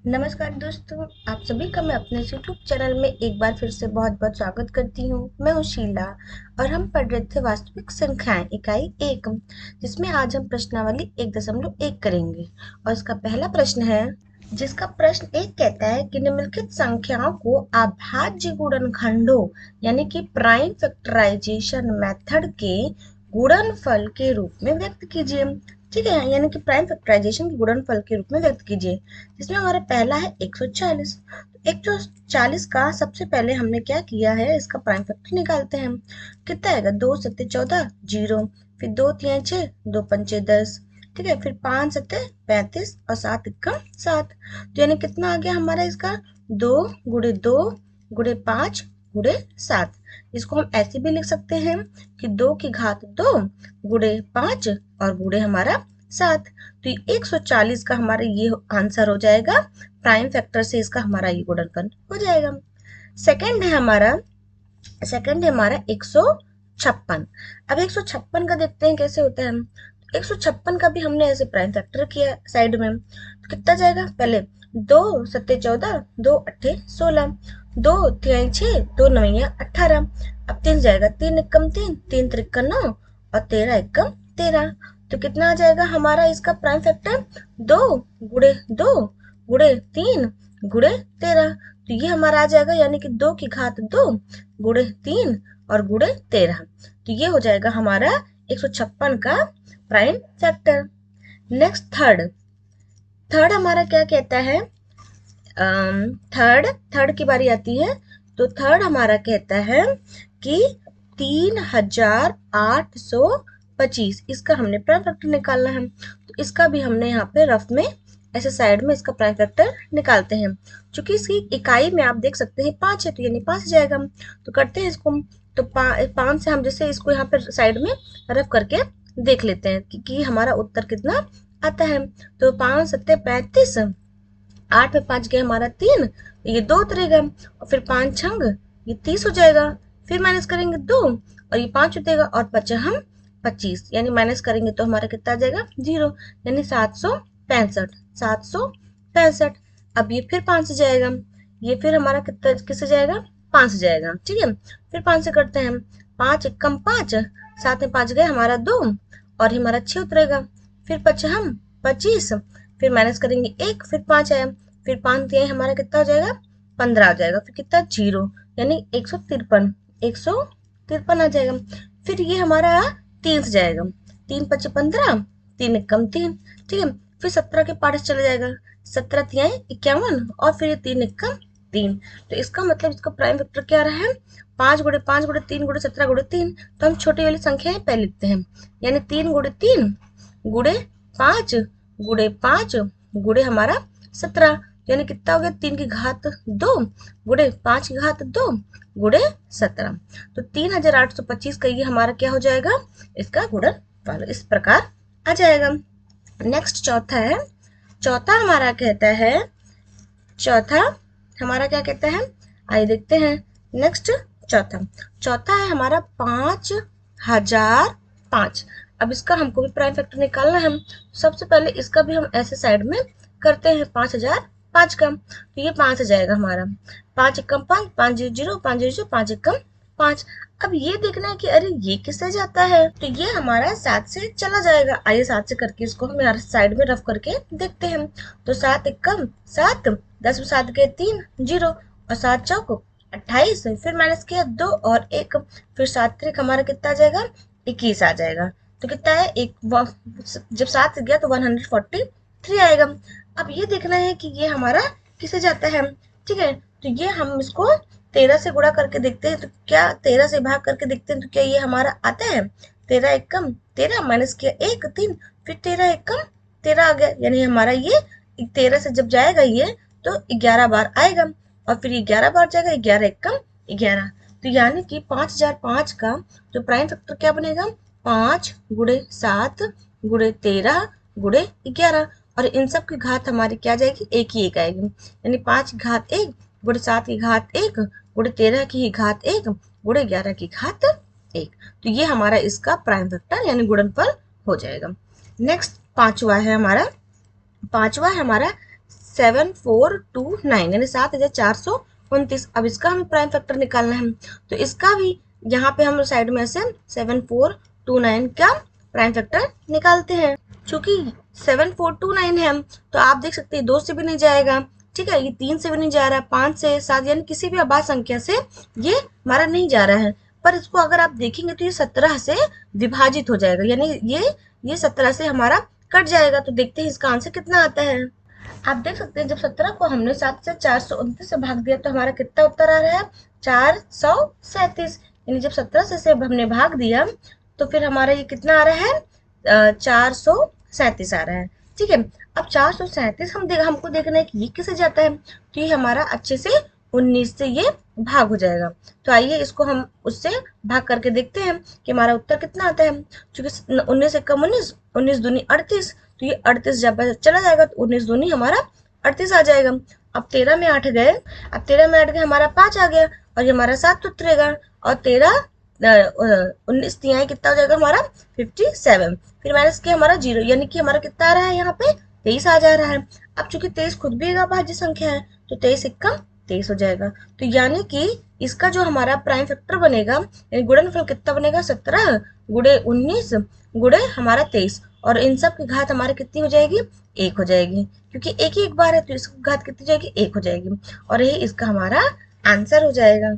नमस्कार दोस्तों, आप सभी का मैं अपने यूट्यूब चैनल में एक बार फिर से बहुत बहुत स्वागत करती हूँ। मैं हूँ शीला और हम पढ़ रहे थे वास्तविक संख्याएं इकाई 1, जिसमें आज हम प्रश्नावली 1.1 करेंगे। और इसका पहला प्रश्न है, जिसका प्रश्न 1 कहता है कि निम्नलिखित संख्याओं को अभाज्य गुणनखंडों यानी कि प्राइम फैक्टराइजेशन मेथड के गुणनफल के रूप में व्यक्त कीजिए। ठीक है, यानी कि प्राइम फैक्टराइजेशन के गुणनफल के रूप में व्यक्त कीजिए, जिसमें हमारा पहला है 140। तो 140 का सबसे पहले हमने क्या किया है, इसका प्राइम फैक्टर निकालते हैं। कितना आएगा, 2 सत्ते 14 जीरो, फिर 2 तिहाई 6, 2 पंचे 10, ठीक है, फिर 5 सत्ते 35 और 7 इक्का 7। तो यानी कितना आ गया हमारा इसका, 2 गुणे 2 गुणे 5 गुणे 7। इसको हम ऐसे भी लिख सकते हैं कि 2 की घात 2 गुणे 5 और गुणे हमारा 7। तो 140 का हमारा ये आंसर हो जाएगा, प्राइम फैक्टर से इसका हमारा ये गुणनफल हो जाएगा। सेकंड है हमारा 156। अब 156 का देखते हैं कैसे होता है। 156 का भी हमने ऐसे प्राइम फैक्टर किया साइड में, तो कितना जाएगा, पहले 2 सत्ते 14, 2 अट्ठे 16, 2 तिहाई 6, 2 नवैया 18। अब 3 जाएगा, 3 एकम 3, 3 त्रिक्का 9 और 13 एकम 13। तो कितना आ जाएगा हमारा इसका प्राइम फैक्टर, 2 गुणे 2 गुणे 3 गुणे 13। तो ये हमारा आ जाएगा, यानी कि 2 की घात 2 गुणे 3 और गुणे 13। तो ये हो जाएगा हमारा 156 का प्राइम फैक्टर। नेक्स्ट थर्ड हमारा क्या कहता है, थर्ड की बारी आती है। तो थर्ड हमारा कहता है कि 3825, इसका हमने प्राइम फैक्टर निकालना है। तो इसका भी हमने यहाँ पे रफ में ऐसे साइड में इसका प्राइम फैक्टर निकालते हैं। चूंकि इसकी इकाई में आप देख सकते हैं 5 है, तो यानी 5 जाएगा। तो करते हैं इसको। तो 5 से हम जैसे इसको यहाँ पे साइड में रफ करके देख लेते हैं कि हमारा उत्तर कितना आता है। तो 5 सत्ते 35, 8 में 5 गया हमारा 3, ये 2 उतरेगा, और फिर 5 छंग ये 30 हो जाएगा। फिर माइनस करेंगे 2 और ये 5 उतरेगा और बचे हम 25, यानी माइनस करेंगे तो हमारा कितना आ जाएगा, 0, यानी 765। 765। अब ये फिर 5 से जाएगा, ये फिर हमारा कितना किससे जाएगा, 5 से जाएगा। ठीक है, फिर 5 से करते हैं, 5 एकम 5, 7 में 5 गए हमारा 2 और हमारा 6 उतरेगा। फिर बचे हम 25, फिर माइनस करेंगे 1, फिर 5 आया, फिर 5 दिए हमारा कितना हो जाएगा, 15 आ जाएगा। फिर कितना, 0, यानी 153, 153 आ जाएगा। फिर ये हमारा 3 से जाएगा, 3 पचे 15, 3 एकम 3, ठीक है। फिर 17 के पार्ट से चला जाएगा, 17 तिहाई 51 और फिर ये 3 एकम 3। तो इसका मतलब इसका प्राइम वेक्टर क्या रहा है, 5 गुणे 5 गुणे 3 गुणे 17 गुणे 3। तो हम छोटी वाली संख्या पहले लिखते हैं, यानी 3 गुणे 3 गुणे 5 गुणे 5 गुणे हमारा 17, यानी कितना हो गया, 3 की घात 2 गुणे 5 की घात 2 गुणे 17। तो 3825 का ये हमारा क्या हो जाएगा, इसका गुणनफल इस प्रकार आ जाएगा। नेक्स्ट चौथा हमारा कहता है, चौथा हमारा क्या कहता है, आइए देखते हैं। नेक्स्ट चौथा है हमारा 5005। अब इसका हमको भी प्राइम फैक्टर निकालना है। सबसे पहले इसका भी हम ऐसे साइड में करते हैं, 5005 का। तो ये 5 आ जाएगा हमारा, 5 एकम 5, 5 जीरो जीरो, 5 जीरो जीरो, 5 एकम 5। अब ये देखना है कि अरे ये किससे जाता है, तो ये हमारा 7 से चला जाएगा। आइए 7 से करके इसको हम यार साइड में रफ करके देखते हैं। तो 7 एकम 7, 10 में 7 गए 3 जीरो और 7 चौक 28, फिर माइनस किया 2 और 1, फिर 7 त्रिक हमारा कितना आ जाएगा, 21 आ जाएगा। तो कितना है, एक जब 7 से गया तो 143 आएगा। अब ये देखना है कि ये हमारा किसे जाता है। ठीक है, तो ये हम इसको 13 से गुणा करके देखते हैं, तो क्या 13 से भाग करके देखते हैं, तो क्या ये हमारा आता है, 13 एकम 13 माइनस किया 1 3, फिर 13 एकम 13 आ गया, यानी हमारा ये 13 से जब जाएगा ये तो 11 बार आएगा और फिर 11 बार जाएगा, 11 एकम 11। तो यानी कि 5005 का जो प्राइम फैक्टर क्या बनेगा, 5 गुणे 7 गुणे 13 गुणे 11, और इन सब की घात हमारी क्या जाएगी, एक ही एक आएगी, यानी 5 की घात 1 गुणे 7 की घात 1 गुणे 13 की ही घात 1 गुणे 11 की घात 1। तो ये हमारा इसका प्राइम फैक्टर यानी गुणनफल हो जाएगा। नेक्स्ट पांचवा है हमारा 7429 यानी 7429। अब इसका हमें प्राइम फैक्टर निकालना है, तो इसका भी यहाँ पे हम साइड में ऐसे 7429 का प्राइम फैक्टर निकालते हैं। चूंकि 7429 है तो आप देख सकते हैं 2 से भी नहीं जाएगा, ठीक है, ये 3 से भी नहीं जा रहा है, 5 से 7 यानी किसी भी अभाज्य संख्या से ये हमारा नहीं जा रहा है। पर इसको अगर आप देखेंगे तो ये 17 से विभाजित हो जाएगा, यानी ये 17 से हमारा कट जाएगा। तो देखते हैं इसका आंसर कितना आता है। आप देख सकते हैं जब 17 को हमने 7 से 429 से भाग दिया तो हमारा कितना उत्तर आ रहा है, 437। यानी जब 17 से हमने भाग दिया तो फिर हमारा ये कितना आ रहा है, 437 आ रहा है। ठीक है, अब 437 हमको देखना है कि ये किसे जाता है, तो ये हमारा अच्छे से 19 से ये भाग हो जाएगा। तो आइए इसको हम उससे भाग करके देखते हैं कि हमारा उत्तर कितना आता है। क्योंकि 19 से कम 19, 19 दूनी 38, तो ये 38 जब चला जाएगा तो 19 दूनी हमारा 38 आ जाएगा। अब 13 में 8 गए, अब 13 में 8 गए हमारा 5 आ गया और ये हमारा 7 उतरेगा और 13 19 तिहाई कितना हो जाएगा हमारा 57। फिर माइनस किया हमारा 0, यानी कि हमारा कितना आ रहा है यहाँ पे 23 आ जा रहा है। अब चूंकि 23 खुद भी एक अभाज्य संख्या है तो 23 एक्का 23 हो जाएगा। तो यानी कि इसका जो हमारा प्राइम फैक्टर बनेगा यानी गुणनफल कितना बनेगा, 17 गुणे 19 गुणे हमारा 23, और इन सब की घात हमारी कितनी हो जाएगी, 1 हो जाएगी, क्योंकि एक ही एक बार है तो इसकी घात कितनी जाएगी, 1 हो जाएगी, और यही इसका हमारा आंसर हो जाएगा।